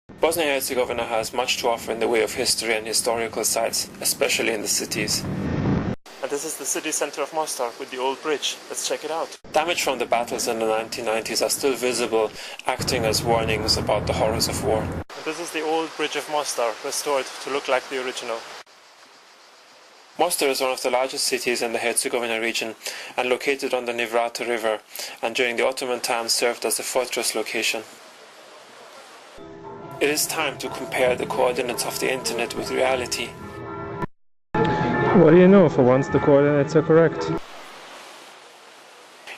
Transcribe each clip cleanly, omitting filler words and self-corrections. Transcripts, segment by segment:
Bosnia-Herzegovina has much to offer in the way of history and historical sites, especially in the cities. And this is the city centre of Mostar with the old bridge. Let's check it out. Damage from the battles in the 1990s are still visible, acting as warnings about the horrors of war. And this is the old bridge of Mostar, restored to look like the original. Mostar is one of the largest cities in the Herzegovina region and located on the Nevrata river, and during the Ottoman times served as a fortress location. It is time to compare the coordinates of the internet with reality. What do you know? For once the coordinates are correct.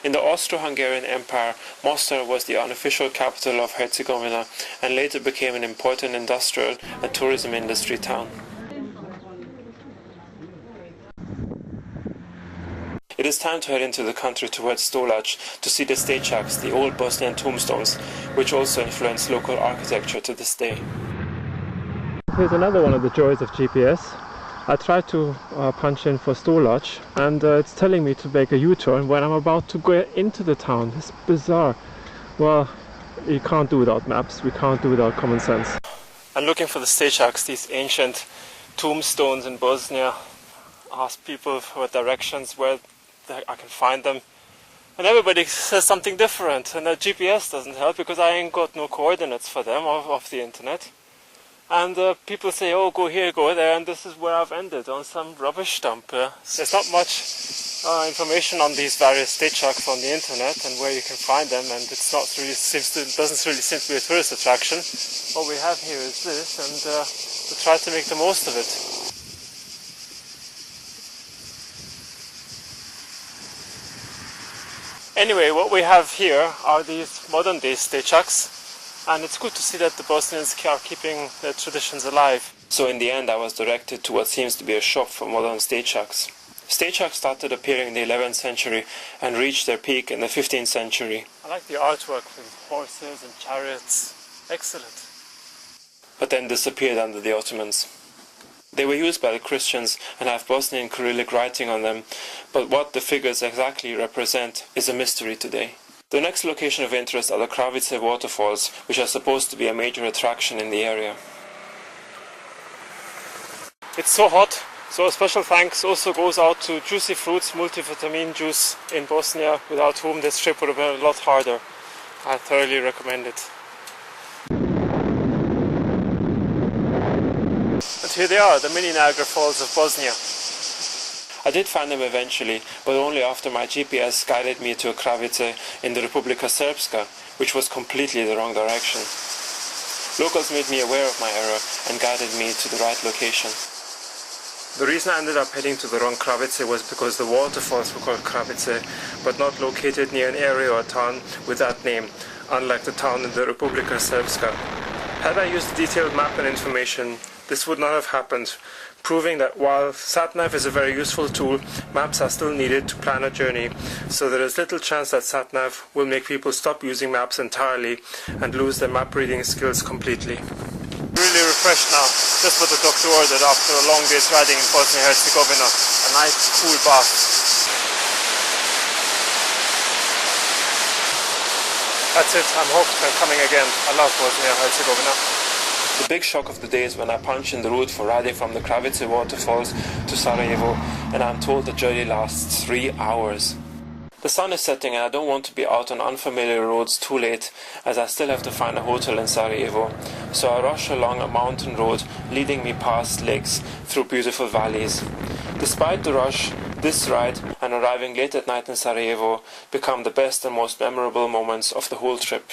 In the Austro-Hungarian Empire, Mostar was the unofficial capital of Herzegovina and later became an important industrial and tourism industry town. It is time to head into the country towards Stolac to see the stečaks, the old Bosnian tombstones, which also influence local architecture to this day. Here's another one of the joys of GPS. I tried to punch in for Stolac and it's telling me to make a U-turn when I'm about to go into the town. It's bizarre. Well, you can't do without maps, we can't do without common sense. I'm looking for the stečaks, these ancient tombstones in Bosnia. Ask people for directions where I can find them, and everybody says something different, and the GPS doesn't help because I ain't got no coordinates for them off the internet. And people say, oh, go here, go there, and this is where I've ended, on some rubbish dump. There's not much information on these various stečaks on the internet and where you can find them, and it's not really doesn't really seem to be a tourist attraction. What we have here is this, and we try to make the most of it. Anyway, what we have here are these modern day stečaks, and it's good to see that the Bosnians are keeping their traditions alive. So in the end I was directed to what seems to be a shop for modern stečaks. Stečaks started appearing in the 11th century and reached their peak in the 15th century. I like the artwork with horses and chariots. Excellent. But then disappeared under the Ottomans. They were used by the Christians and have Bosnian Cyrillic writing on them, but what the figures exactly represent is a mystery today. The next location of interest are the Kravice waterfalls, which are supposed to be a major attraction in the area. It's so hot, so a special thanks also goes out to Juicy Fruits multivitamin juice in Bosnia, without whom this trip would have been a lot harder. I thoroughly recommend it. And here they are, the mini Niagara Falls of Bosnia. I did find them eventually, but only after my GPS guided me to a Kravice in the Republika Srpska, which was completely the wrong direction. Locals made me aware of my error and guided me to the right location. The reason I ended up heading to the wrong Kravice was because the waterfalls were called Kravice, but not located near an area or town with that name, unlike the town in the Republika Srpska. Had I used a detailed map and information, this would not have happened, proving that while SatNav is a very useful tool, maps are still needed to plan a journey, so there is little chance that SatNav will make people stop using maps entirely and lose their map reading skills completely. Really refreshed now, just what the doctor ordered after a long day's riding in Bosnia-Herzegovina, a nice cool bath. That's it, I'm hooked and coming again. I love Bosnia-Herzegovina. The big shock of the day is when I punch in the route for riding from the Kravice waterfalls to Sarajevo, and I'm told the journey lasts 3 hours. The sun is setting and I don't want to be out on unfamiliar roads too late, as I still have to find a hotel in Sarajevo, so I rush along a mountain road leading me past lakes through beautiful valleys. Despite the rush, this ride and arriving late at night in Sarajevo become the best and most memorable moments of the whole trip.